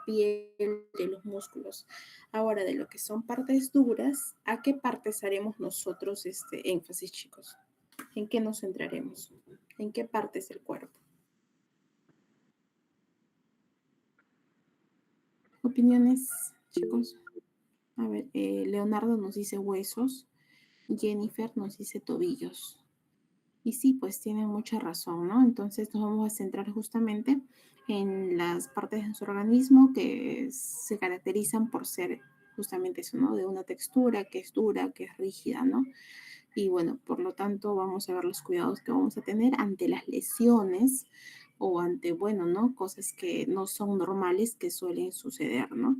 la piel, de los músculos. Ahora, de lo que son partes duras, ¿a qué partes haremos nosotros este énfasis, chicos? ¿En qué nos centraremos? ¿En qué partes del cuerpo? ¿Opiniones, chicos? A ver, Leonardo nos dice huesos, Jennifer nos dice tobillos. Y sí, pues tienen mucha razón, ¿no? Entonces nos vamos a centrar justamente en las partes de nuestro organismo que se caracterizan por ser justamente eso, ¿no? De una textura que es dura, que es rígida, ¿no? Y bueno, por lo tanto vamos a ver los cuidados que vamos a tener ante las lesiones o ante, bueno, ¿no? Cosas que no son normales que suelen suceder, ¿no?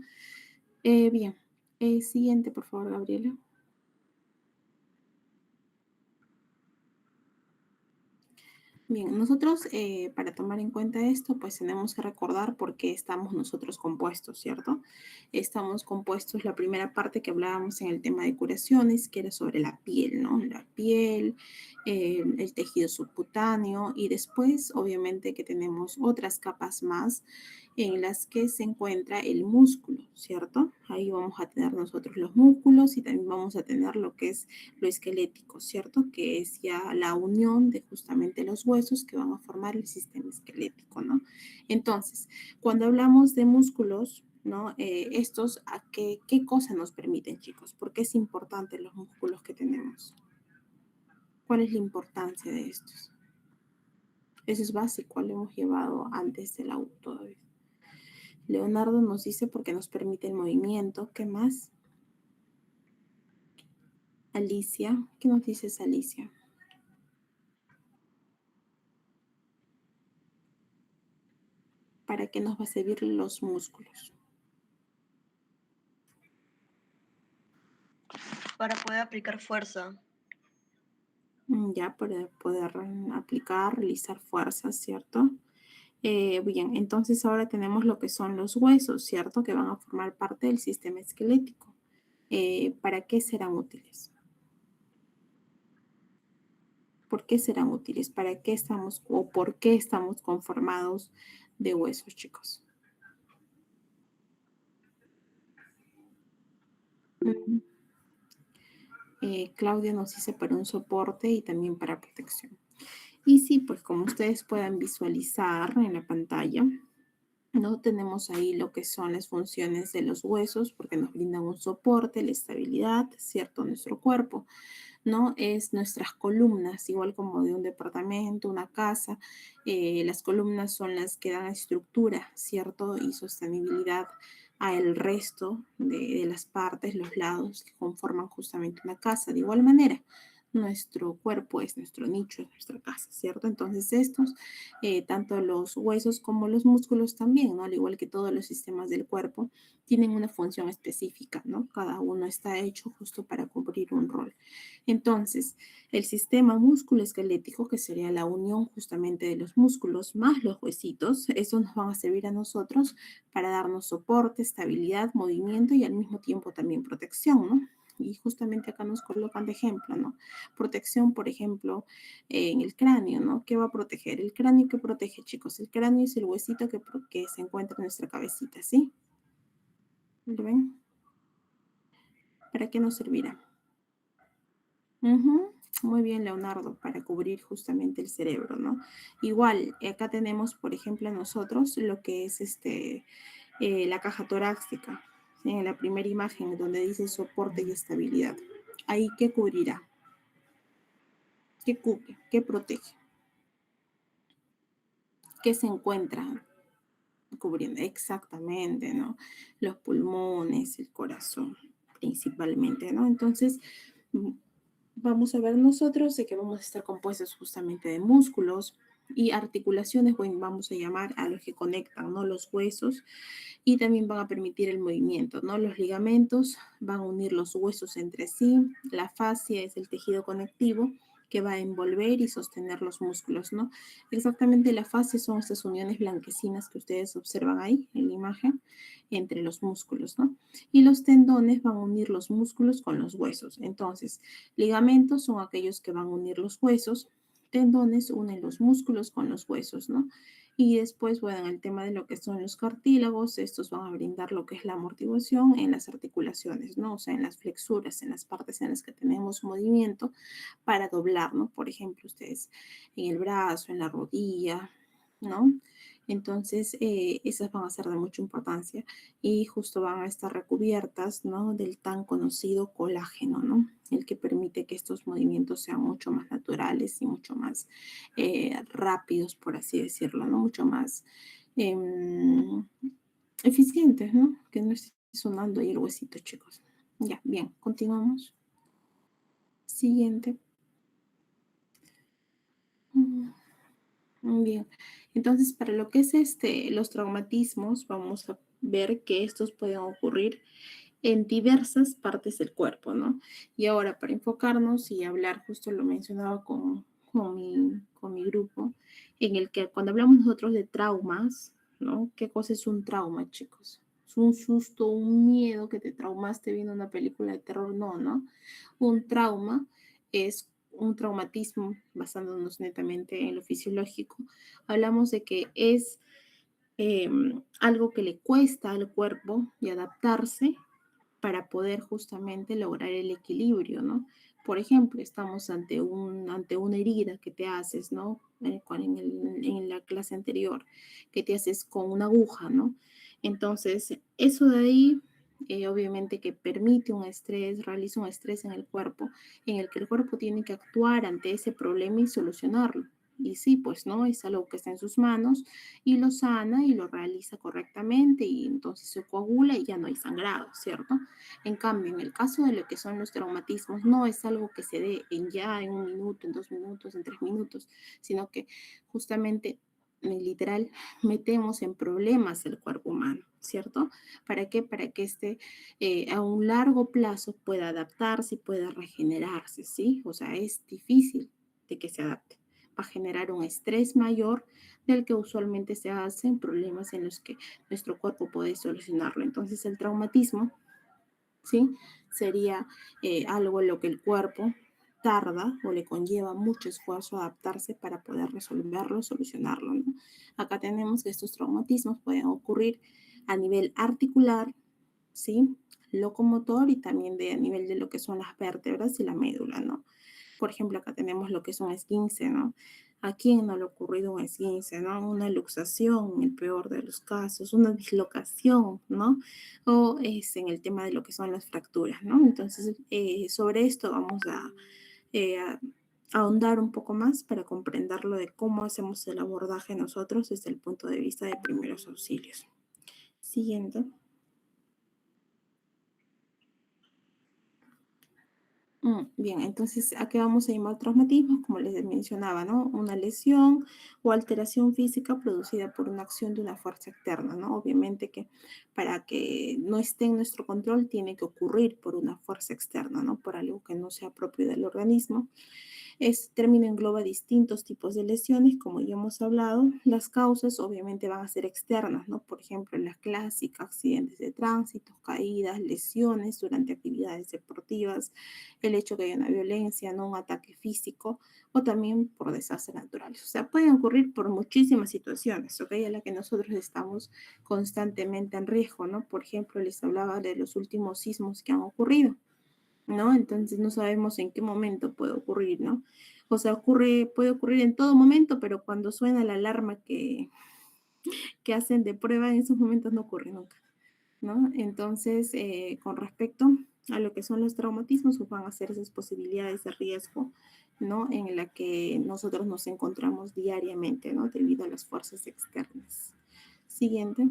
Bien, siguiente, por favor, Gabriela. Bien, nosotros para tomar en cuenta esto, pues tenemos que recordar por qué estamos nosotros compuestos, ¿cierto? Estamos compuestos, la primera parte que hablábamos en el tema de curaciones, que era sobre la piel, ¿no? La piel, el tejido subcutáneo y después, obviamente, que tenemos otras capas más en las que se encuentra el músculo, ¿cierto? Ahí vamos a tener nosotros los músculos y también vamos a tener lo que es lo esquelético, ¿cierto? Que es ya la unión de justamente los huesos que van a formar el sistema esquelético, ¿no? Entonces, cuando hablamos de músculos, ¿no? Estos, ¿qué cosa nos permiten, chicos? ¿Por qué es importante los músculos que tenemos? ¿Cuál es la importancia de estos? Eso es básico, lo hemos llevado antes del auto. Leonardo nos dice porque nos permite el movimiento. ¿Qué más? Alicia, ¿qué nos dices, Alicia? ¿Para qué nos va a servir los músculos? Para poder aplicar fuerza. Ya, para poder aplicar, realizar fuerzas, ¿cierto? Bien, entonces ahora tenemos lo que son los huesos, ¿cierto? Que van a formar parte del sistema esquelético. ¿Para qué serán útiles? ¿Por qué serán útiles? ¿Para qué estamos o por qué estamos conformados de huesos, chicos? Claudia nos dice para un soporte y también para protección. Y sí, pues como ustedes puedan visualizar en la pantalla, ¿no? Tenemos ahí lo que son las funciones de los huesos porque nos brindan un soporte, la estabilidad, ¿cierto? Nuestro cuerpo, ¿no? Es nuestras columnas, igual como de un departamento, una casa. Las columnas son las que dan estructura, ¿cierto? Y sostenibilidad a el resto de las partes, los lados que conforman justamente una casa. De igual manera, nuestro cuerpo es nuestro nicho, es nuestra casa, ¿cierto? Entonces estos, tanto los huesos como los músculos también, ¿no? Al igual que todos los sistemas del cuerpo, tienen una función específica, ¿no? Cada uno está hecho justo para cubrir un rol. Entonces, el sistema musculoesquelético, que sería la unión justamente de los músculos más los huesitos, esos nos van a servir a nosotros para darnos soporte, estabilidad, movimiento y al mismo tiempo también protección, ¿no? Y justamente acá nos colocan de ejemplo, ¿no? Protección, por ejemplo, en el cráneo, ¿no? ¿Qué va a proteger? El cráneo que protege, chicos. El cráneo es el huesito que se encuentra en nuestra cabecita, ¿sí? ¿Lo ven? ¿Para qué nos servirá? Ujú. Muy bien, Leonardo, para cubrir justamente el cerebro, ¿no? Igual, acá tenemos, por ejemplo, nosotros lo que es la caja torácica, ¿sí? En la primera imagen donde dice soporte y estabilidad. Ahí, ¿qué cubrirá? ¿Qué cubre? ¿Qué protege? ¿Qué se encuentra cubriendo? Exactamente, ¿no? Los pulmones, el corazón, principalmente, ¿no? Entonces, vamos a ver nosotros de que vamos a estar compuestos justamente de músculos y articulaciones, bueno, vamos a llamar a los que conectan, ¿no? Los huesos y también van a permitir el movimiento, ¿no? Los ligamentos van a unir los huesos entre sí, la fascia es el tejido conectivo que va a envolver y sostener los músculos, ¿no? Exactamente la fascia son estas uniones blanquecinas que ustedes observan ahí en la imagen entre los músculos, ¿no? Y los tendones van a unir los músculos con los huesos. Entonces, ligamentos son aquellos que van a unir los huesos, tendones unen los músculos con los huesos, ¿no? Y después, bueno, en el tema de lo que son los cartílagos, estos van a brindar lo que es la amortiguación en las articulaciones, ¿no? O sea, en las flexuras, en las partes en las que tenemos movimiento para doblar, ¿no? Por ejemplo, ustedes en el brazo, en la rodilla, ¿no? Entonces, esas van a ser de mucha importancia y justo van a estar recubiertas, ¿no? Del tan conocido colágeno, ¿no? El que permite que estos movimientos sean mucho más naturales y mucho más rápidos, por así decirlo, ¿no? Mucho más eficientes, ¿no? Que no esté sonando ahí el huesito, chicos. Ya, bien, continuamos. Siguiente. Mm, Bien, entonces para lo que es los traumatismos, vamos a ver que estos pueden ocurrir en diversas partes del cuerpo, ¿no? Y ahora para enfocarnos y hablar, justo lo mencionaba con mi grupo, en el que cuando hablamos nosotros de traumas, ¿no? ¿Qué cosa es un trauma, chicos? ¿Es un susto, un miedo que te traumaste viendo una película de terror? No, ¿no? Un trauma es un traumatismo, basándonos netamente en lo fisiológico. Hablamos de que es algo que le cuesta al cuerpo de adaptarse para poder justamente lograr el equilibrio, ¿no? Por ejemplo, estamos ante una herida que te haces, ¿no? En la clase anterior, que te haces con una aguja, ¿no? Entonces, eso de ahí, obviamente que permite un estrés, realiza un estrés en el cuerpo, en el que el cuerpo tiene que actuar ante ese problema y solucionarlo. Y sí, pues no, es algo que está en sus manos y lo sana y lo realiza correctamente y entonces se coagula y ya no hay sangrado, ¿cierto? En cambio, en el caso de lo que son los traumatismos, no es algo que se dé en ya, en un minuto, en 2 minutos, en 3 minutos, sino que justamente, literal, metemos en problemas el cuerpo humano, ¿cierto? ¿Para qué? Para que a un largo plazo pueda adaptarse y pueda regenerarse, ¿sí? O sea, es difícil de que se adapte. Va a generar un estrés mayor del que usualmente se hace en problemas en los que nuestro cuerpo puede solucionarlo. Entonces, el traumatismo, ¿sí? Sería algo en lo que el cuerpo tarda o le conlleva mucho esfuerzo adaptarse para poder resolverlo, solucionarlo, ¿no? Acá tenemos que estos traumatismos pueden ocurrir a nivel articular, ¿sí? Locomotor y también a nivel de lo que son las vértebras y la médula, ¿no? Por ejemplo, acá tenemos lo que es un esguince, ¿no? ¿A quién no le ha ocurrido un esguince, ¿no? Una luxación, en el peor de los casos, una dislocación, ¿no? O es en el tema de lo que son las fracturas, ¿no? Entonces, sobre esto vamos a ahondar un poco más para comprenderlo de cómo hacemos el abordaje nosotros desde el punto de vista de primeros auxilios. Siguiente. Bien, entonces, ¿a qué vamos a llamar traumatismo? Como les mencionaba, ¿no? Una lesión o alteración física producida por una acción de una fuerza externa, ¿no? Obviamente que para que no esté en nuestro control tiene que ocurrir por una fuerza externa, ¿no? Por algo que no sea propio del organismo. Este término engloba distintos tipos de lesiones, como ya hemos hablado. Las causas obviamente van a ser externas, ¿no? Por ejemplo, las clásicas, accidentes de tránsito, caídas, lesiones durante actividades deportivas, el hecho que haya una violencia, ¿no? Un ataque físico o también por desastres naturales. O sea, pueden ocurrir por muchísimas situaciones, ¿ok? A la que nosotros estamos constantemente en riesgo, ¿no? Por ejemplo, les hablaba de los últimos sismos que han ocurrido. ¿No? Entonces no sabemos en qué momento puede ocurrir, ¿no? O sea, puede ocurrir en todo momento, pero cuando suena la alarma que hacen de prueba, en esos momentos no ocurre nunca, ¿no? Entonces, con respecto a lo que son los traumatismos, pues van a ser esas posibilidades de riesgo, ¿no? En la que nosotros nos encontramos diariamente, ¿no? Debido a las fuerzas externas. Siguiente.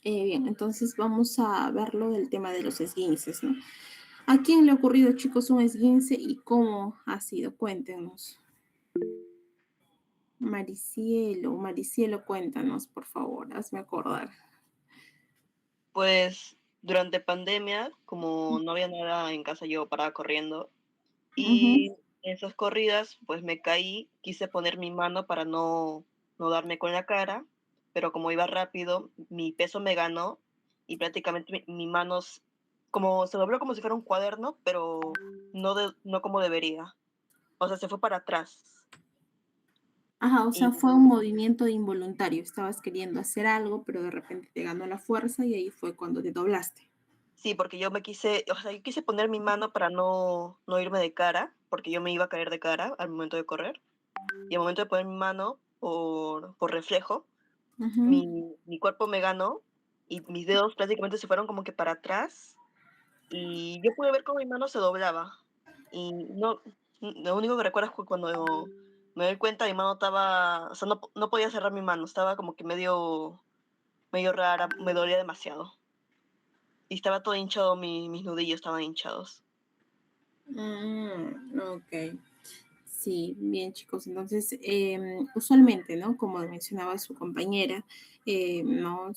Bien, entonces vamos a verlo del tema de los esguinces, ¿no? ¿A quién le ha ocurrido, chicos, un esguince y cómo ha sido? Cuéntenos. Maricielo, cuéntanos, por favor, hazme acordar. Pues durante pandemia, como no había nada en casa, yo paraba corriendo Ujú. y en esas corridas, pues me caí, quise poner mi mano para no darme con la cara, pero como iba rápido, mi peso me ganó y prácticamente mi mano como se dobló como si fuera un cuaderno, pero no como debería. O sea, se fue para atrás. Ajá, o sea, Y fue un movimiento involuntario. Estabas queriendo hacer algo, pero de repente te ganó la fuerza y ahí fue cuando te doblaste. sí, porque yo me quise, o sea, yo quise poner mi mano para no irme de cara, porque yo me iba a caer de cara al momento de correr. Y al momento de poner mi mano, por reflejo, Ujú. mi cuerpo me ganó y mis dedos prácticamente se fueron como que para atrás y yo pude ver cómo mi mano se doblaba. Y no, lo único que recuerdo es que cuando me doy cuenta mi mano estaba, o sea, no podía cerrar mi mano, estaba como que medio rara, me dolía demasiado. Y estaba todo hinchado, mis nudillos estaban hinchados. Ok. Sí, bien chicos. Entonces, usualmente, ¿no? Como mencionaba su compañera, ¿no?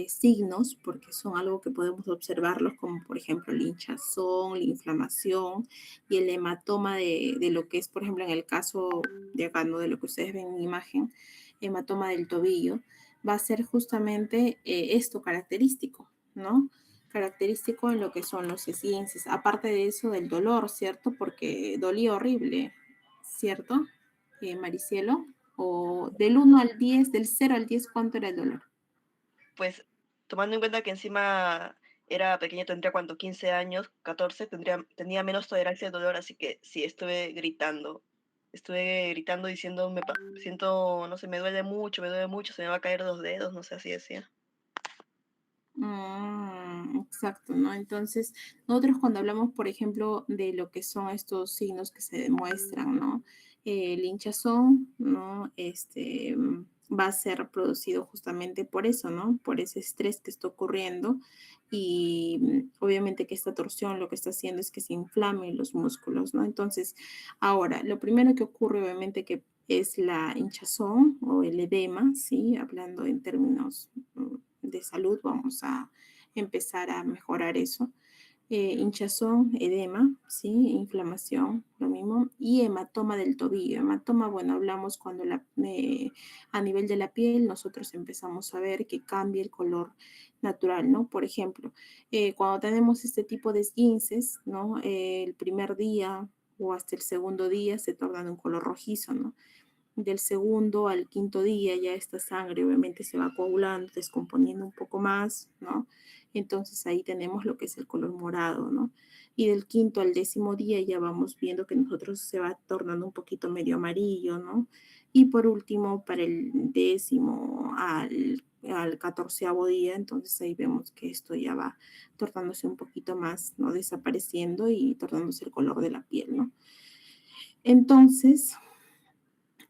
Signos, porque son algo que podemos observarlos, como por ejemplo el hinchazón, la inflamación y el hematoma de lo que es, por ejemplo, en el caso de acá, ¿no? De lo que ustedes ven en imagen, hematoma del tobillo, va a ser justamente esto característico, ¿no? Característico en lo que son los esguinces. Aparte de eso, del dolor, ¿cierto? Porque dolía horrible, ¿cierto, Maricielo? O del 1 al 10, del 0 al 10, ¿cuánto era el dolor? Pues tomando en cuenta que encima era pequeña, tendría cuánto, 15 años, 14, tenía menos tolerancia al dolor, así que sí, estuve gritando diciendo, siento, no sé, me duele mucho, se me va a caer 2 dedos, no sé, así decía. Exacto, ¿no? Entonces, nosotros cuando hablamos, por ejemplo, de lo que son estos signos que se demuestran, ¿no? El hinchazón, ¿no? Va a ser producido justamente por eso, ¿no? Por ese estrés que está ocurriendo y obviamente que esta torsión lo que está haciendo es que se inflamen los músculos, ¿no? Entonces, ahora, lo primero que ocurre, obviamente, que es la hinchazón o el edema, ¿sí? Hablando en términos de salud, vamos a empezar a mejorar eso. Hinchazón, edema, ¿sí? Inflamación, lo mismo, y hematoma del tobillo. Hematoma, bueno, hablamos cuando a nivel de la piel nosotros empezamos a ver que cambia el color natural, ¿no? Por ejemplo, cuando tenemos este tipo de esguinces, ¿no? El primer día o hasta el segundo día se torna de un color rojizo, ¿no? Del segundo al quinto día ya esta sangre obviamente se va coagulando, descomponiendo un poco más, ¿no? Entonces ahí tenemos lo que es el color morado, ¿no? Y del quinto al 10.º día ya vamos viendo que nosotros se va tornando un poquito medio amarillo, ¿no? Y por último, para el 10.º al 14.º día, entonces ahí vemos que esto ya va tornándose un poquito más, ¿no? Desapareciendo y tornándose el color de la piel, ¿no? Entonces,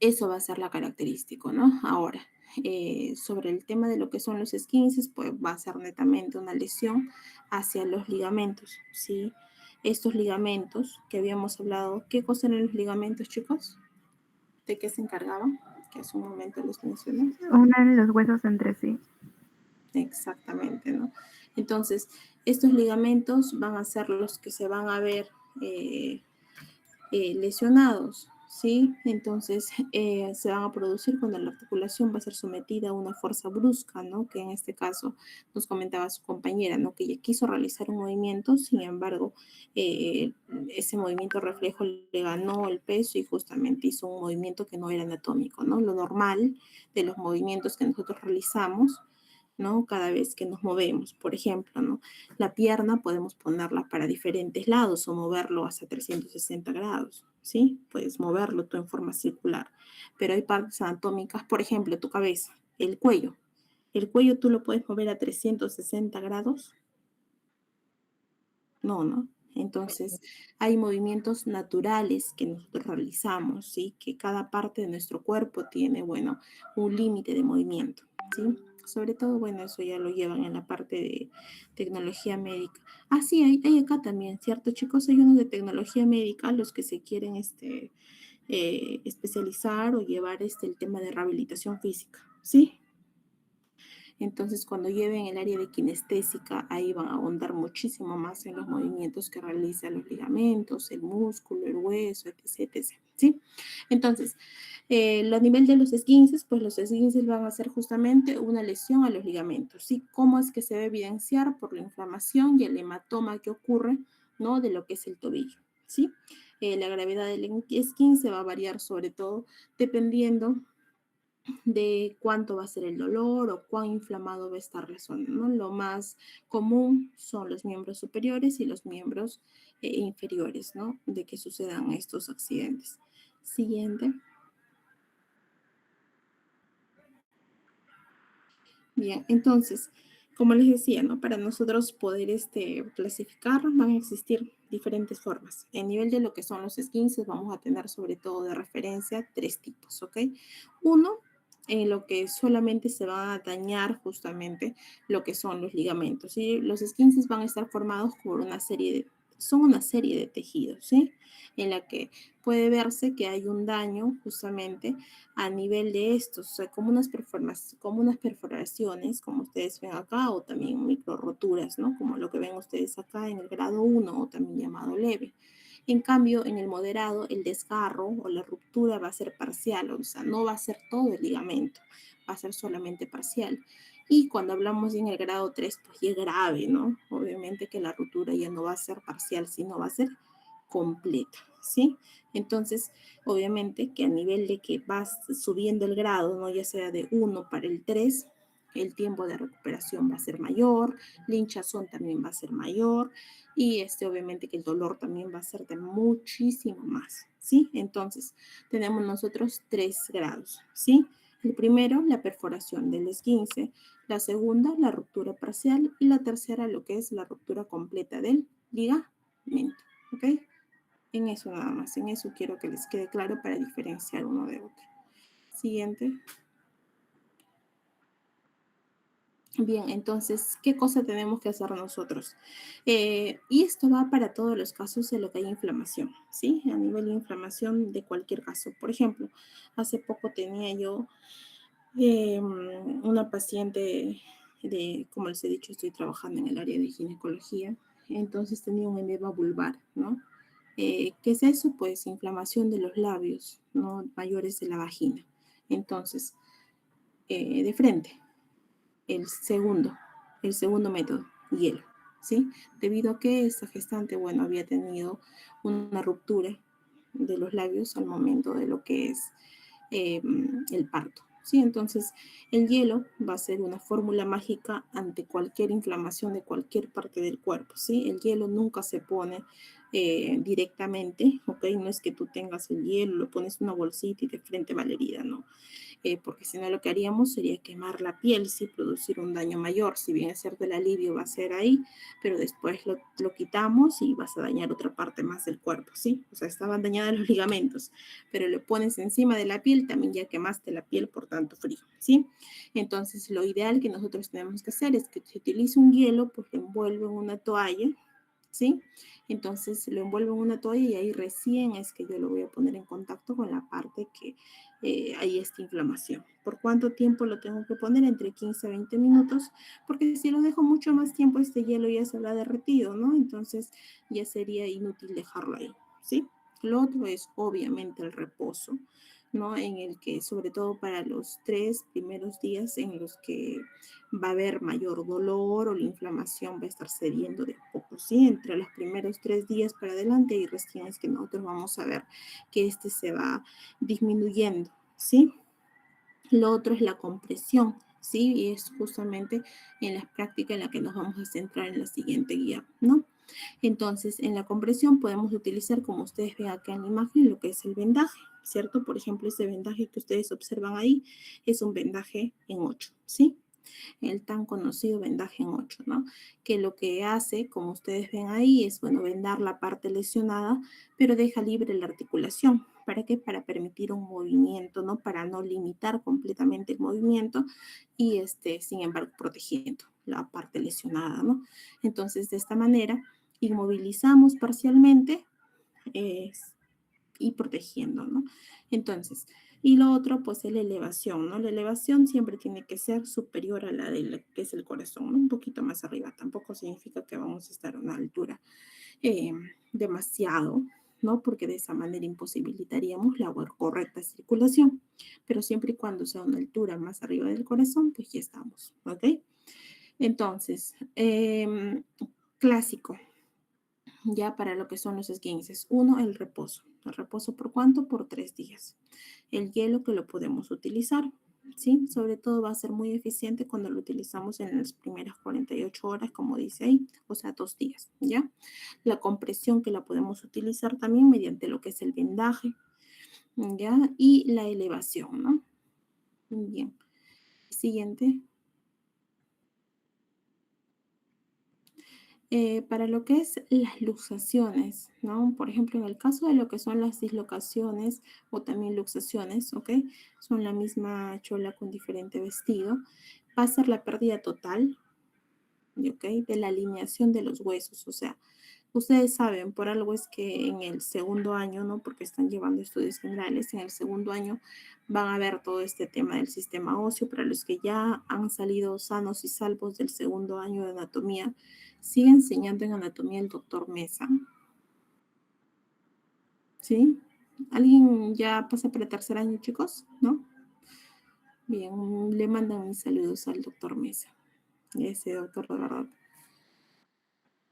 eso va a ser la característica, ¿no? Ahora, sobre el tema de lo que son los esguinces, pues va a ser netamente una lesión hacia los ligamentos, ¿sí? Estos ligamentos que habíamos hablado, ¿qué cosa eran los ligamentos, chicos? ¿De qué se encargaban? Que hace un momento les mencioné. Unen los huesos entre sí. Exactamente, ¿no? Entonces, estos ligamentos van a ser los que se van a ver eh, lesionados, ¿sí? Entonces se van a producir cuando la articulación va a ser sometida a una fuerza brusca, ¿no? Que en este caso nos comentaba su compañera, ¿no? Que ella quiso realizar un movimiento, sin embargo, eh, ese movimiento reflejo le ganó el peso y justamente hizo un movimiento que no era anatómico, ¿no? Lo normal de los movimientos que nosotros realizamos, ¿no? Cada vez que nos movemos, por ejemplo, ¿no? La pierna podemos ponerla para diferentes lados o moverlo hasta 360 grados, ¿sí? Puedes moverlo tú en forma circular. Pero hay partes anatómicas, por ejemplo, tu cabeza, el cuello. ¿El cuello tú lo puedes mover a 360 grados? No, ¿no? Entonces, hay movimientos naturales que nosotros realizamos, ¿sí? Que cada parte de nuestro cuerpo tiene, bueno, un límite de movimiento, ¿sí? Sobre todo, bueno, eso ya lo llevan en la parte de tecnología médica. Ah, sí, hay acá también, ¿cierto, chicos? Hay unos de tecnología médica, los que se quieren especializar o llevar el tema de rehabilitación física, ¿sí? Entonces, cuando lleven el área de kinestésica, ahí van a ahondar muchísimo más en los movimientos que realizan los ligamentos, el músculo, el hueso, etc, etc. ¿sí? Entonces, a nivel de los esguinces, pues los esguinces van a ser justamente una lesión a los ligamentos, ¿sí? ¿Cómo es que se va a evidenciar? Por la inflamación y el hematoma que ocurre, ¿no? De lo que es el tobillo, ¿sí? La gravedad del esguince va a variar sobre todo dependiendo de cuánto va a ser el dolor o cuán inflamado va a estar la zona, ¿no? Lo más común son los miembros superiores y los miembros inferiores, ¿no? De que sucedan estos accidentes. Siguiente. Bien, entonces, como les decía, ¿no? Para nosotros poder clasificar van a existir diferentes formas. En nivel de lo que son los esguinces, vamos a tener sobre todo de referencia 3 tipos, ¿ok? Uno, en lo que solamente se va a dañar justamente lo que son los ligamentos, ¿sí? Los esguinces van a estar formados por son una serie de tejidos, ¿sí? En la que puede verse que hay un daño justamente a nivel de estos, o sea, como unas perforaciones, como ustedes ven acá, o también micro roturas, ¿no? Como lo que ven ustedes acá en el grado 1 o también llamado leve. En cambio, en el moderado, el desgarro o la ruptura va a ser parcial, o sea, no va a ser todo el ligamento, va a ser solamente parcial. Y cuando hablamos en el grado 3, pues ya es grave, ¿no? Obviamente que la ruptura ya no va a ser parcial, sino va a ser completa, ¿sí? Entonces, obviamente que a nivel de que vas subiendo el grado, ¿no? Ya sea de 1 para el 3, el tiempo de recuperación va a ser mayor, la hinchazón también va a ser mayor y obviamente que el dolor también va a ser de muchísimo más, ¿sí? Entonces, tenemos nosotros 3 grados, ¿sí? El primero, la perforación del esguince, la segunda, la ruptura parcial y la tercera, lo que es la ruptura completa del ligamento, ¿ok? En eso nada más, en eso quiero que les quede claro para diferenciar uno de otro. Siguiente. Bien, entonces, ¿qué cosa tenemos que hacer nosotros? Y esto va para todos los casos de lo que hay inflamación, ¿sí? A nivel de inflamación de cualquier caso. Por ejemplo, hace poco tenía yo una paciente como les he dicho, estoy trabajando en el área de ginecología, entonces tenía un edema vulvar, ¿no? ¿Qué es eso? Pues inflamación de los labios, ¿no? Mayores de la vagina. Entonces, de frente, el segundo, el segundo método, hielo, ¿sí? Debido a que esta gestante, bueno, había tenido una ruptura de los labios al momento de lo que es el parto. ¿Sí? Entonces, el hielo va a ser una fórmula mágica ante cualquier inflamación de cualquier parte del cuerpo. ¿Sí? El hielo nunca se pone directamente, ¿ok? No es que tú tengas el hielo, lo pones en una bolsita y de frente va la herida, ¿no? Porque si no lo que haríamos sería quemar la piel, sí, producir un daño mayor. Si bien es cierto el alivio va a ser ahí, pero después lo quitamos y vas a dañar otra parte más del cuerpo, ¿sí? O sea, estaban dañados los ligamentos, pero le pones encima de la piel, también ya quemaste la piel por tanto frío, ¿sí? Entonces, lo ideal que nosotros tenemos que hacer es que se utilice un hielo, pues lo envuelve en una toalla, ¿sí? Entonces lo envuelvo en una toalla y ahí recién es que yo lo voy a poner en contacto con la parte que hay esta inflamación. ¿Por cuánto tiempo lo tengo que poner? Entre 15 a 20 minutos, porque si lo dejo mucho más tiempo, este hielo ya se habrá derretido, ¿no? Entonces ya sería inútil dejarlo ahí, ¿sí? Lo otro es obviamente el reposo, ¿no? En el que, sobre todo para los 3 primeros días en los que va a haber mayor dolor o la inflamación va a estar cediendo de a poco, ¿sí? Entre los primeros 3 días para adelante y recién es que nosotros vamos a ver que se va disminuyendo, ¿sí? Lo otro es la compresión, ¿sí? Y es justamente en la práctica en la que nos vamos a centrar en la siguiente guía, ¿no? Entonces, en la compresión podemos utilizar, como ustedes ven acá en la imagen, lo que es el vendaje, ¿cierto? Por ejemplo, ese vendaje que ustedes observan ahí es un vendaje en 8, ¿sí? El tan conocido vendaje en 8, ¿no? Que lo que hace, como ustedes ven ahí, es, bueno, vendar la parte lesionada, pero deja libre la articulación. ¿Para qué? Para permitir un movimiento, ¿no? Para no limitar completamente el movimiento y, sin embargo, protegiendo la parte lesionada, ¿no? Entonces, de esta manera, inmovilizamos parcialmente eh, y protegiendo, ¿no? Entonces, y lo otro, pues es la elevación, ¿no? La elevación siempre tiene que ser superior a la de que es el corazón, ¿no? Un poquito más arriba. Tampoco significa que vamos a estar a una altura eh, demasiado ¿no? Porque de esa manera imposibilitaríamos la correcta circulación, pero siempre y cuando sea una altura más arriba del corazón, pues ya estamos, ¿ok? Entonces, clásico, ya para lo que son los esguinces. Uno, el reposo. ¿El reposo por cuánto? Por 3 días. El hielo que lo podemos utilizar, ¿sí? Sobre todo va a ser muy eficiente cuando lo utilizamos en las primeras 48 horas, como dice ahí, o sea, 2 días, ¿ya? La compresión que la podemos utilizar también mediante lo que es el vendaje, ¿ya? Y la elevación, ¿no? Bien. Siguiente. Para lo que es las luxaciones, ¿no? Por ejemplo, en el caso de lo que son las dislocaciones o también luxaciones, ¿ok? Son la misma chola con diferente vestido. Va a ser la pérdida total, ¿ok? De la alineación de los huesos. O sea, ustedes saben, por algo es que en el segundo año, ¿no? Porque están llevando estudios generales, en el segundo año van a ver todo este tema del sistema óseo. Para los que ya han salido sanos y salvos del segundo año de anatomía, sigue enseñando en anatomía el doctor Mesa, ¿sí? ¿Alguien ya pasa para el tercer año, chicos? ¿No? Bien, le mandan mis saludos al doctor Mesa. Ese doctor, de verdad,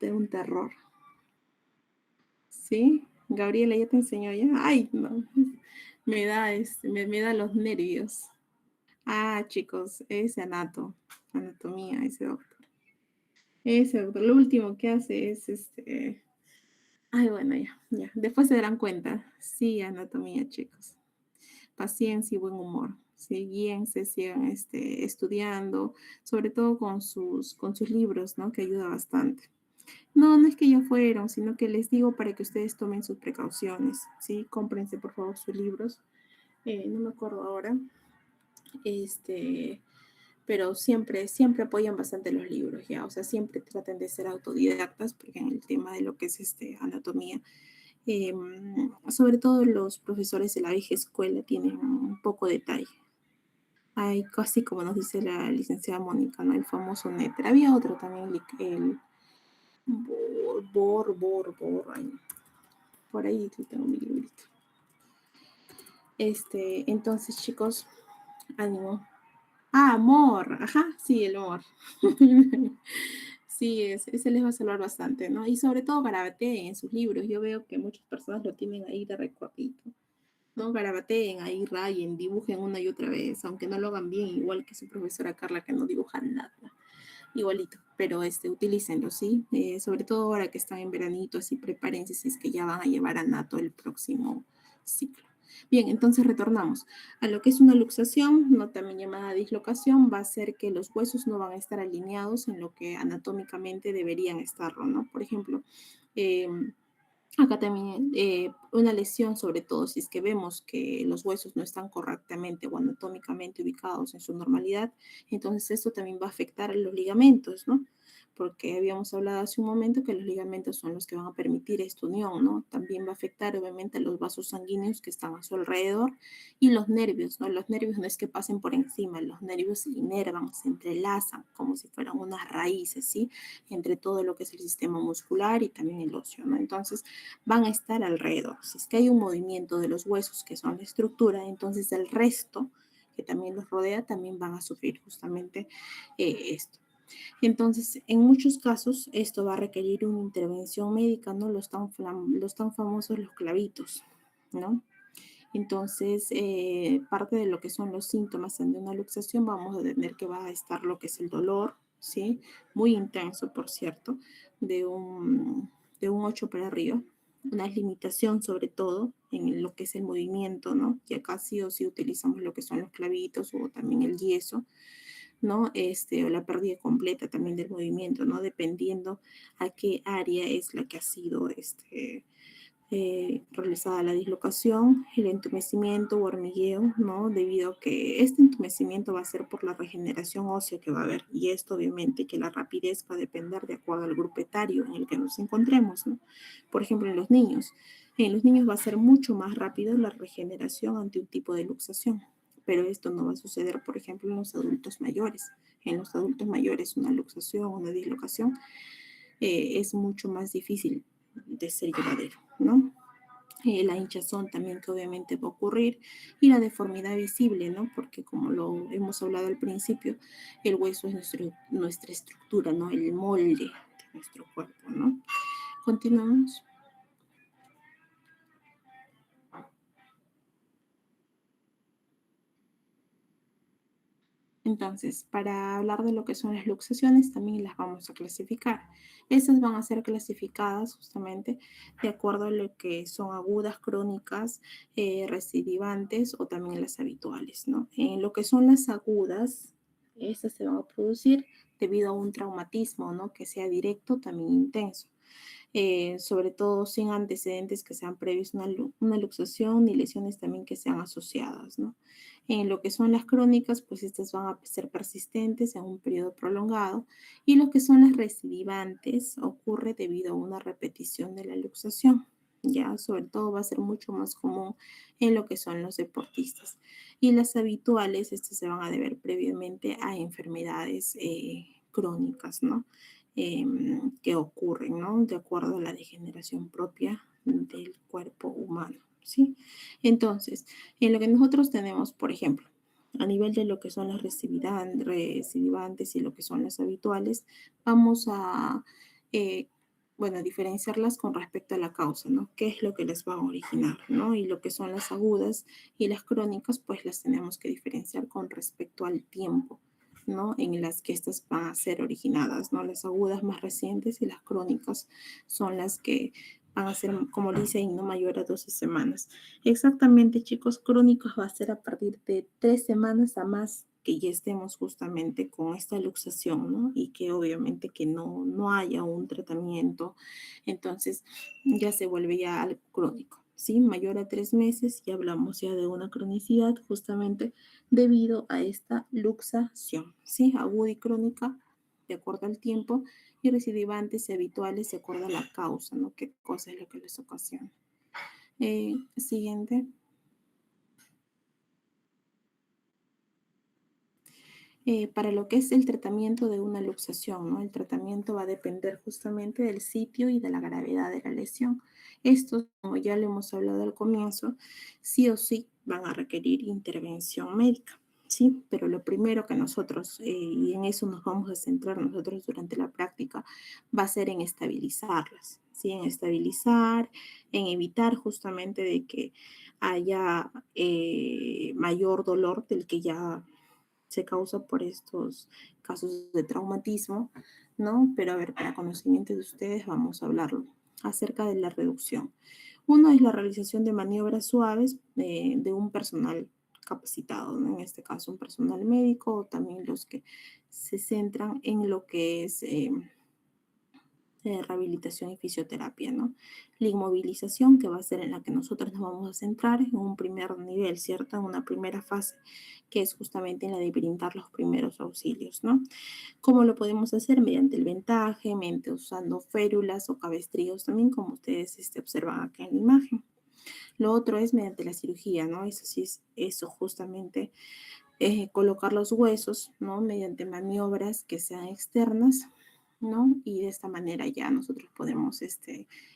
de un terror. ¿Sí? Gabriela, ¿ya te enseñó ya? Ay, no. Me da los nervios. Ah, chicos, ese anatomía, ese doctor. Ese doctor, lo último que hace es Ay, bueno, ya. Después se darán cuenta. Sí, anatomía, chicos. Paciencia y buen humor. Sí, guíense, sigan estudiando, sobre todo con sus libros, ¿no? Que ayuda bastante. No, no es que ya fueron, sino que les digo para que ustedes tomen sus precauciones, ¿sí? Cómprense, por favor, sus libros. No me acuerdo ahora, este, pero siempre apoyan bastante los libros, ¿ya? O sea, siempre traten de ser autodidactas, porque en el tema de lo que es anatomía, eh, sobre todo los profesores de la vieja escuela tienen un poco de detalle. Hay casi como nos dice la licenciada Mónica, ¿no? El famoso néter. Había otro también, el ay, por ahí tengo mi librito. Entonces, chicos, ánimo. Ah, amor, ajá, sí, el amor. Sí, ese les va a salvar bastante, ¿no? Y sobre todo garabateen en sus libros. Yo veo que muchas personas lo tienen ahí de recuadrito, ¿no? Garabateen ahí, rayen, dibujen una y otra vez, aunque no lo hagan bien, igual que su profesora Carla, que no dibuja nada, igualito, pero utilícenlo, ¿sí? Sobre todo ahora que están en veranito, así prepárense si es que ya van a llevar a Nato el próximo ciclo. Bien, entonces retornamos a lo que es una luxación, no también llamada dislocación, va a ser que los huesos no van a estar alineados en lo que anatómicamente deberían estarlo, ¿no? Por ejemplo, eh, acá también una lesión, sobre todo si es que vemos que los huesos no están correctamente o anatómicamente ubicados en su normalidad, entonces esto también va a afectar a los ligamentos, ¿no? Porque habíamos hablado hace un momento que los ligamentos son los que van a permitir esta unión, ¿no? También va a afectar obviamente a los vasos sanguíneos que están a su alrededor y los nervios, ¿no? Los nervios no es que pasen por encima, los nervios se inervan, se entrelazan como si fueran unas raíces, ¿sí? Entre todo lo que es el sistema muscular y también el óseo, ¿no? Entonces, van a estar alrededor. Si es que hay un movimiento de los huesos que son la estructura, entonces el resto que también los rodea también van a sufrir justamente esto. Entonces, en muchos casos, esto va a requerir una intervención médica, ¿no? Los tan famosos los clavitos, ¿no? Entonces, parte de lo que son los síntomas de una luxación, vamos a tener que va a estar lo que es el dolor, ¿sí? Muy intenso, por cierto, de un 8 para arriba, una limitación sobre todo en lo que es el movimiento, ¿no? Y acá sí o sí utilizamos lo que son los clavitos o también el yeso, ¿no? O la pérdida completa también del movimiento, ¿no? Dependiendo a qué área es la que ha sido, realizada la dislocación, el entumecimiento o hormigueo, ¿no? Debido a que este entumecimiento va a ser por la regeneración ósea que va a haber, y esto obviamente que la rapidez va a depender de acuerdo al grupo etario en el que nos encontremos, ¿no? Por ejemplo, en los niños va a ser mucho más rápido la regeneración ante un tipo de luxación, pero esto no va a suceder, por ejemplo, en los adultos mayores. En los adultos mayores una luxación, una dislocación es mucho más difícil de ser llevadero, ¿no? la hinchazón también que obviamente va a ocurrir y la deformidad visible, ¿no? Porque como lo hemos hablado al principio, el hueso es nuestra estructura, ¿no? El molde de nuestro cuerpo, ¿no? Continuamos. Entonces, para hablar de lo que son las luxaciones, también las vamos a clasificar. Estas van a ser clasificadas justamente de acuerdo a lo que son agudas, crónicas, recidivantes o también las habituales, ¿no? En lo que son las agudas, estas se van a producir debido a un traumatismo, ¿no? Que sea directo, también intenso. Sobre todo sin antecedentes que sean previos a una luxación y lesiones también que sean asociadas, ¿no? En lo que son las crónicas, pues estas van a ser persistentes en un periodo prolongado y lo que son las recidivantes ocurre debido a una repetición de la luxación. Ya, sobre todo va a ser mucho más común en lo que son los deportistas. Y las habituales, estas se van a deber previamente a enfermedades crónicas, ¿no? Que ocurren, ¿no? De acuerdo a la degeneración propia del cuerpo humano, ¿sí? Entonces, en lo que nosotros tenemos, por ejemplo, a nivel de lo que son las recidivantes y lo que son las habituales, vamos a, eh, bueno, diferenciarlas con respecto a la causa, ¿no? ¿Qué es lo que las va a originar, ¿no? Y lo que son las agudas y las crónicas, pues las tenemos que diferenciar con respecto al tiempo, ¿no? En las que estas van a ser originadas, ¿no? Las agudas más recientes y las crónicas son las que van a ser, como dice, no mayor a 12 semanas. Exactamente, chicos, crónicos va a ser a partir de 3 semanas a más que ya estemos justamente con esta luxación, ¿no? Y que obviamente que no haya un tratamiento, entonces ya se vuelve ya algo crónico, ¿sí? Mayor a 3 meses y hablamos ya de una cronicidad justamente debido a esta luxación, ¿sí? Aguda y crónica de acuerdo al tiempo y recidivantes y habituales de acuerdo a la causa, ¿no? ¿Qué cosa es lo que les ocasiona? Siguiente. Para lo que es el tratamiento de una luxación, ¿no? El tratamiento va a depender justamente del sitio y de la gravedad de la lesión. Estos, como ya lo hemos hablado al comienzo, sí o sí van a requerir intervención médica, ¿sí? Pero lo primero que nosotros, y en eso nos vamos a centrar nosotros durante la práctica, va a ser en estabilizarlas, ¿sí? En estabilizar, en evitar justamente de que haya mayor dolor del que ya se causa por estos casos de traumatismo, ¿no? Pero a ver, para conocimiento de ustedes vamos a hablarlo acerca de la reducción. Uno es la realización de maniobras suaves de un personal capacitado, ¿no? En este caso un personal médico o también los que se centran en lo que es rehabilitación y fisioterapia, ¿no? La inmovilización, que va a ser en la que nosotros nos vamos a centrar en un primer nivel, ¿cierto? En una primera fase, que es justamente en la de brindar los primeros auxilios, ¿no? ¿Cómo lo podemos hacer? Mediante el vendaje, mediante usando férulas o cabestrillos también, como ustedes observan acá en la imagen. Lo otro es mediante la cirugía, ¿no? Eso sí es eso justamente, colocar los huesos, ¿no? Mediante maniobras que sean externas, ¿no? Y de esta manera ya nosotros podemos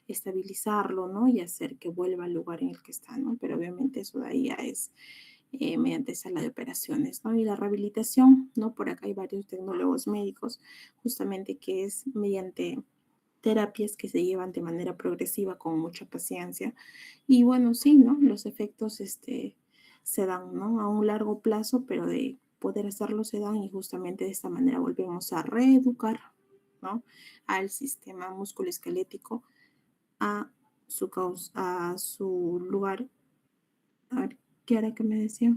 estabilizarlo, ¿no? Y hacer que vuelva al lugar en el que está, ¿no? Pero obviamente eso de ahí ya es mediante sala de operaciones, ¿no? Y la rehabilitación, ¿no? Por acá hay varios tecnólogos médicos, justamente que es mediante terapias que se llevan de manera progresiva con mucha paciencia. Y bueno, sí, ¿no? Los efectos se dan, ¿no? A un largo plazo, pero de poder hacerlo se dan y justamente de esta manera volvemos a reeducar, ¿no? Al sistema musculoesquelético a a su lugar. A ver, ¿qué era que me decía?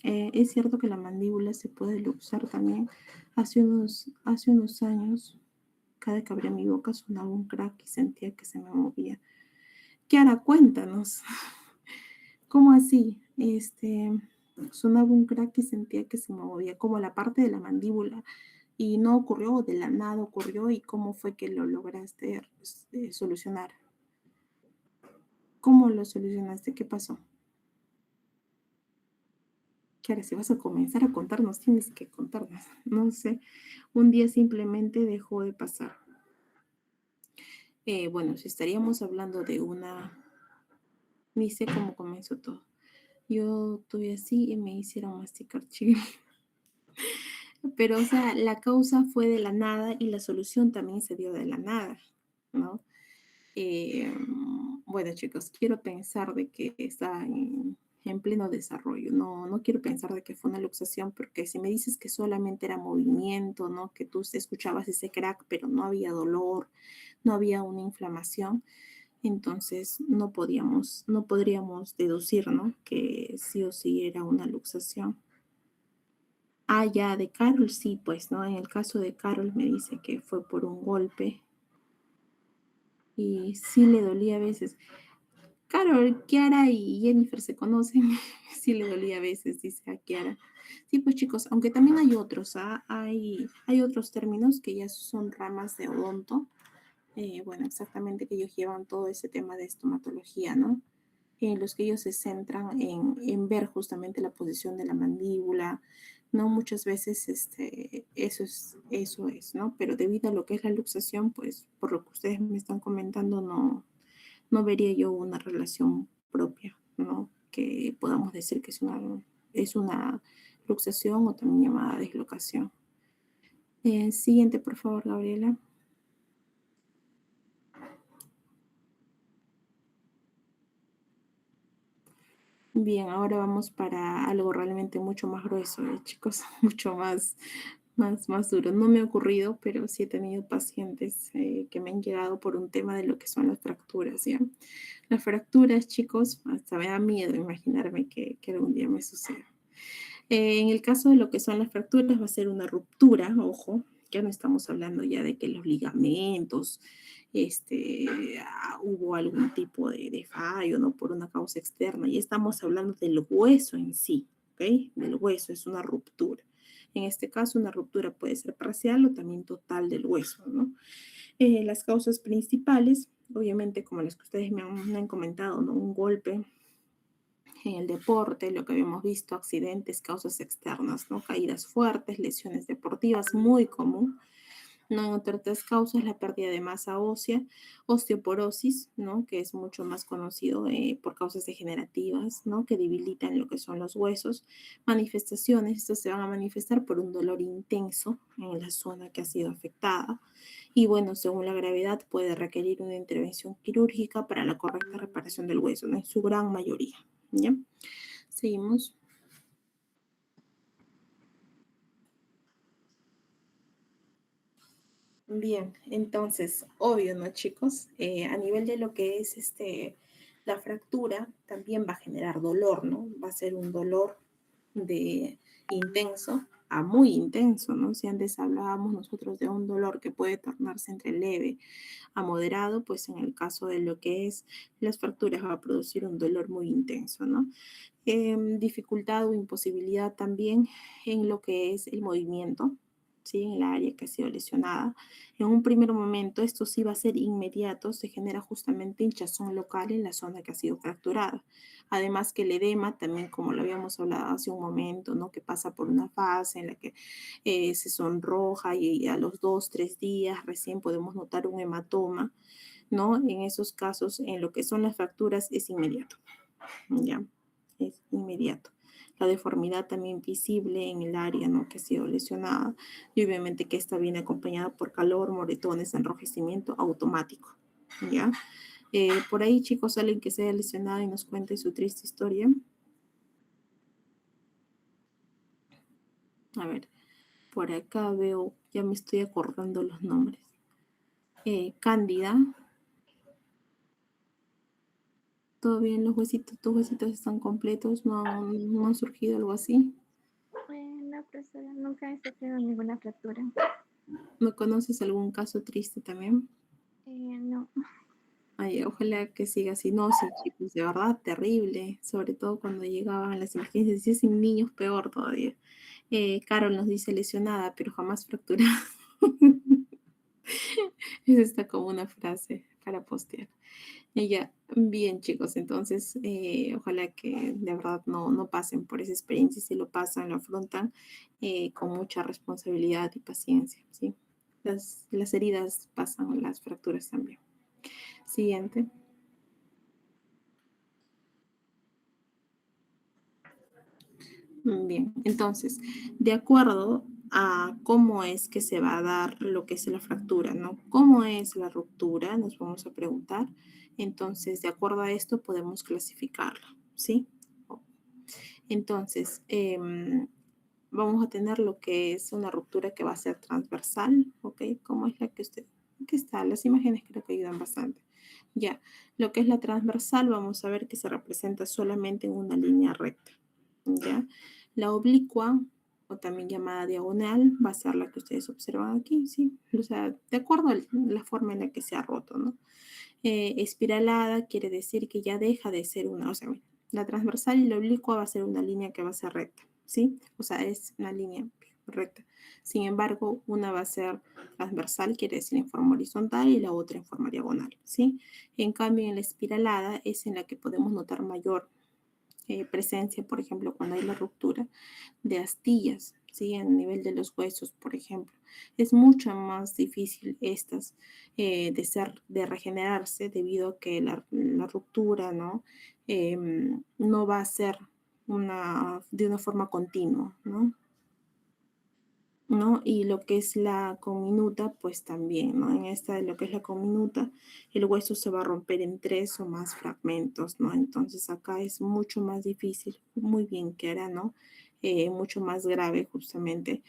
Es cierto que la mandíbula se puede luxar también. Hace unos años, cada que abría mi boca sonaba un crack y sentía que se me movía. Kiara, cuéntanos, ¿cómo así? Sonaba un crack y sentía que se me movía, como la parte de la mandíbula. Y no ocurrió, de la nada ocurrió. ¿Y cómo fue que lo lograste solucionar? ¿Cómo lo solucionaste? ¿Qué pasó? Kiara, si vas a comenzar a contarnos, tienes que contarnos. No sé, un día simplemente dejó de pasar. Bueno, si estaríamos hablando de una Ni sé cómo comenzó todo. Yo tuve así y me hicieron masticar chicle. Pero, o sea, la causa fue de la nada y la solución también se dio de la nada, ¿no? Bueno, chicos, quiero pensar de que está en pleno desarrollo. No, no quiero pensar de que fue una luxación, porque si me dices que solamente era movimiento, ¿no? Que tú escuchabas ese crack, pero no había dolor, no había una inflamación, entonces no podríamos deducir, ¿no? Que sí o sí era una luxación. Ah, ya, de Carol sí, pues, ¿no? En el caso de Carol me dice que fue por un golpe y sí le dolía a veces. Carol, Kiara y Jennifer se conocen, sí le dolía a veces, dice a Kiara. Sí, pues chicos, aunque también hay otros, ¿ah? Hay otros términos que ya son ramas de odonto, bueno, exactamente que ellos llevan todo ese tema de estomatología, ¿no? En los que ellos se centran en ver justamente la posición de la mandíbula, ¿no? Muchas veces eso es, ¿no? Pero debido a lo que es la luxación, pues por lo que ustedes me están comentando, no vería yo una relación propia, ¿no? Que podamos decir que es una luxación o también llamada dislocación. Siguiente, por favor, Gabriela. Bien, ahora vamos para algo realmente mucho más grueso, chicos, mucho más duro. No me ha ocurrido, pero sí he tenido pacientes que me han llegado por un tema de lo que son las fracturas, ¿ya? Las fracturas, chicos, hasta me da miedo imaginarme que algún día me suceda. En el caso de lo que son las fracturas, va a ser una ruptura, ojo, ya no estamos hablando ya de que los ligamentos, hubo algún tipo de fallo, ¿no? Por una causa externa, y estamos hablando del hueso en sí, ¿ok? Del hueso, es una ruptura. En este caso, una ruptura puede ser parcial o también total del hueso, ¿no? Las causas principales, obviamente, como las que ustedes me han comentado, ¿no? Un golpe en el deporte, lo que habíamos visto, accidentes, causas externas, ¿no? Caídas fuertes, lesiones deportivas, muy común. ¿No? En otras causas, la pérdida de masa ósea, osteoporosis, ¿no? Que es mucho más conocido por causas degenerativas, ¿no? Que debilitan lo que son los huesos. Manifestaciones, estos se van a manifestar por un dolor intenso en la zona que ha sido afectada. Y bueno, según la gravedad, puede requerir una intervención quirúrgica para la correcta reparación del hueso, ¿no? En su gran mayoría. ¿Ya? Seguimos. Bien, entonces, obvio, ¿no, chicos? A nivel de lo que es la fractura, también va a generar dolor, ¿no? Va a ser un dolor de intenso a muy intenso, ¿no? Si antes hablábamos nosotros de un dolor que puede tornarse entre leve a moderado, pues en el caso de lo que es las fracturas va a producir un dolor muy intenso, ¿no? Dificultad o imposibilidad también en lo que es el movimiento, ¿sí? En el área que ha sido lesionada. En un primer momento, esto sí va a ser inmediato, se genera justamente hinchazón local en la zona que ha sido fracturada. Además que el edema, también como lo habíamos hablado hace un momento, ¿no? Que pasa por una fase en la que se sonroja y a los 2, 3 días recién podemos notar un hematoma, ¿no? En esos casos, en lo que son las fracturas, es inmediato, ¿ya? Es inmediato. La deformidad también visible en el área, ¿no? Que ha sido lesionada y obviamente que esta viene acompañada por calor, moretones, enrojecimiento automático, ¿ya? Por ahí, chicos, alguien que se haya lesionado y nos cuente su triste historia. A ver, por acá veo, ya me estoy acordando los nombres. Cándida. ¿Todo bien? ¿Los huesitos, tus huesitos están completos? ¿No han surgido algo así? No, profesora, nunca he sufrido ninguna fractura. ¿No conoces algún caso triste también? No. Ay, ojalá que siga así. No, sí, chicos, de verdad, terrible. Sobre todo cuando llegaban las emergencias. Si es en niños, peor todavía. Carol nos dice lesionada, pero jamás fracturada. Esa está como una frase para postear. Y ya, bien, chicos, entonces ojalá que de verdad no pasen por esa experiencia. Y si lo pasan, lo afrontan con mucha responsabilidad y paciencia, ¿sí? Las heridas pasan, las fracturas también. Siguiente. Bien, entonces, de acuerdo a cómo es que se va a dar lo que es la fractura, ¿no? ¿Cómo es la ruptura? Nos vamos a preguntar. Entonces, de acuerdo a esto, podemos clasificarla, ¿sí? Entonces, vamos a tener lo que es una ruptura que va a ser transversal, ¿ok? ¿Cómo es la que usted? Aquí está, las imágenes creo que ayudan bastante. Ya, lo que es la transversal, vamos a ver que se representa solamente en una línea recta, ¿ya? La oblicua, o también llamada diagonal, va a ser la que ustedes observan aquí, ¿sí? O sea, de acuerdo a la forma en la que se ha roto, ¿no? Espiralada quiere decir que ya deja de ser una, o sea, la transversal y la oblicua va a ser una línea que va a ser recta, ¿sí? O sea, es una línea recta. Sin embargo, una va a ser transversal, quiere decir en forma horizontal, y la otra en forma diagonal, ¿sí? En cambio, en la espiralada es en la que podemos notar mayor presencia, por ejemplo, cuando hay la ruptura de astillas, ¿sí? A nivel de los huesos, por ejemplo. Es mucho más difícil estas de regenerarse debido a que la ruptura, ¿no? No va a ser de una forma continua, ¿no? ¿No? Y lo que es la comminuta, pues también, ¿no? En esta de lo que es la comminuta, el hueso se va a romper en 3 o más fragmentos, ¿no? Entonces acá es mucho más difícil, muy bien que era, ¿no? Mucho más grave justamente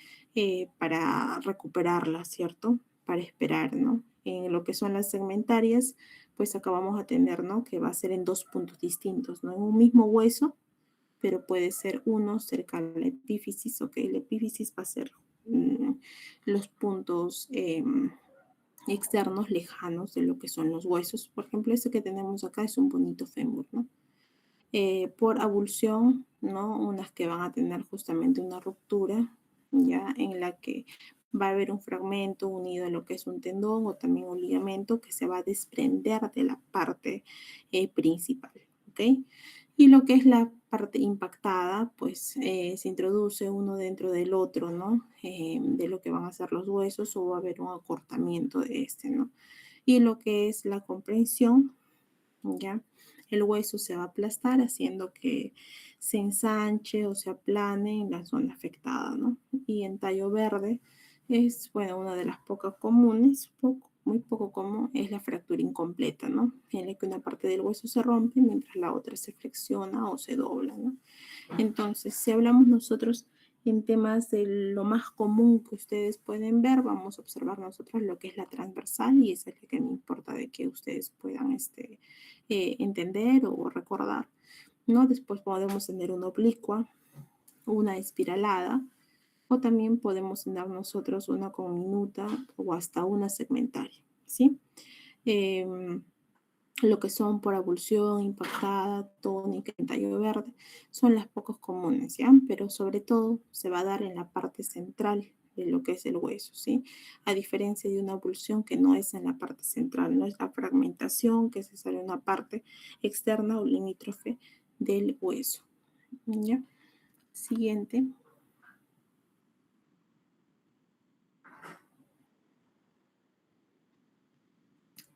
para recuperarla, ¿cierto? Para esperar, ¿no? En lo que son las segmentarias, pues acá vamos a tener, ¿no? Que va a ser en 2 puntos distintos, ¿no? En un mismo hueso, pero puede ser uno cerca a la epífisis, ¿ok? La epífisis va a ser mm, los puntos externos lejanos de lo que son los huesos. Por ejemplo, este que tenemos acá es un bonito fémur, ¿no? Por avulsión, ¿no? Unas que van a tener justamente una ruptura, ya en la que va a haber un fragmento unido a lo que es un tendón o también un ligamento que se va a desprender de la parte principal, ¿ok? Y lo que es la parte impactada, pues se introduce uno dentro del otro, ¿no? De lo que van a ser los huesos o va a haber un acortamiento de este, ¿no? Y lo que es la comprensión, ¿ya? El hueso se va a aplastar haciendo que se ensanche o se aplane en la zona afectada, ¿no? Y en tallo verde es, bueno, una de las pocas comunes, muy poco común, es la fractura incompleta, ¿no? En la que una parte del hueso se rompe mientras la otra se flexiona o se dobla, ¿no? Entonces, si hablamos nosotros en temas de lo más común que ustedes pueden ver, vamos a observar nosotros lo que es la transversal y esa es la que me importa de que ustedes puedan entender o recordar, ¿no? Después podemos tener una oblicua, una espiralada, o también podemos tener nosotros una comminuta o hasta una segmentaria, ¿sí? Em, lo que son por avulsión, impactada, tónica, en tallo verde, son las pocos comunes, ¿ya? Pero sobre todo se va a dar en la parte central de lo que es el hueso, ¿sí? A diferencia de una avulsión que no es en la parte central, no es la fragmentación que se sale en una parte externa o limítrofe del hueso, ¿ya? Siguiente.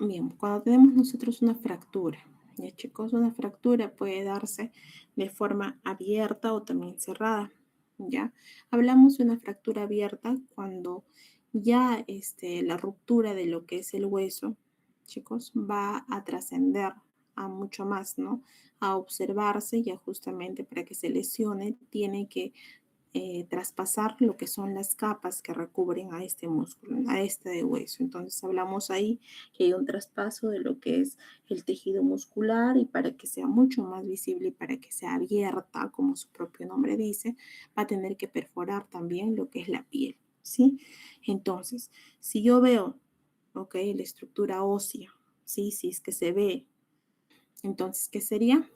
Bien, cuando tenemos nosotros una fractura, ya chicos, una fractura puede darse de forma abierta o también cerrada, ¿ya? Hablamos de una fractura abierta cuando ya la ruptura de lo que es el hueso, chicos, va a trascender a mucho más, ¿no? A observarse ya justamente para que se lesione, tiene que traspasar lo que son las capas que recubren a este músculo, a este de hueso. Entonces hablamos ahí que hay un traspaso de lo que es el tejido muscular y para que sea mucho más visible y para que sea abierta, como su propio nombre dice, va a tener que perforar también lo que es la piel, ¿sí? Entonces, si yo veo, ok, la estructura ósea, ¿sí? Si es que se ve, entonces, ¿qué sería?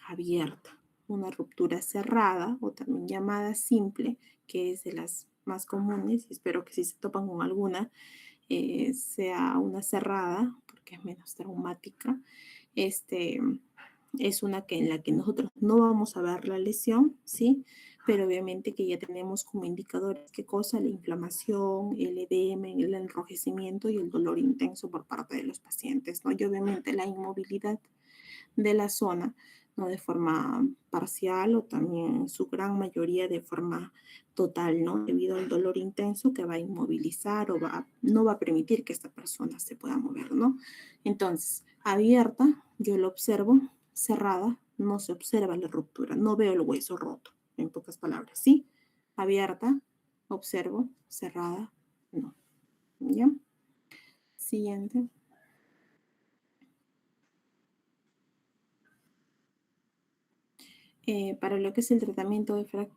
Abierta, una ruptura cerrada o también llamada simple, que es de las más comunes, y espero que si se topan con alguna, sea una cerrada, porque es menos traumática. Este, es una que en la que nosotros no vamos a ver la lesión, ¿sí? Pero obviamente que ya tenemos como indicadores qué cosa, la inflamación, el edema, el enrojecimiento y el dolor intenso por parte de los pacientes, ¿no? Y obviamente la inmovilidad de la zona ¿no? De forma parcial o también en su gran mayoría de forma total, ¿no? Debido al dolor intenso que va a inmovilizar o no va a permitir que esta persona se pueda mover, ¿no? Entonces, abierta, yo lo observo, cerrada, no se observa la ruptura, no veo el hueso roto, en pocas palabras, ¿sí? Abierta, observo, cerrada, no. ¿Ya? Siguiente. Para lo que es el tratamiento de fractura,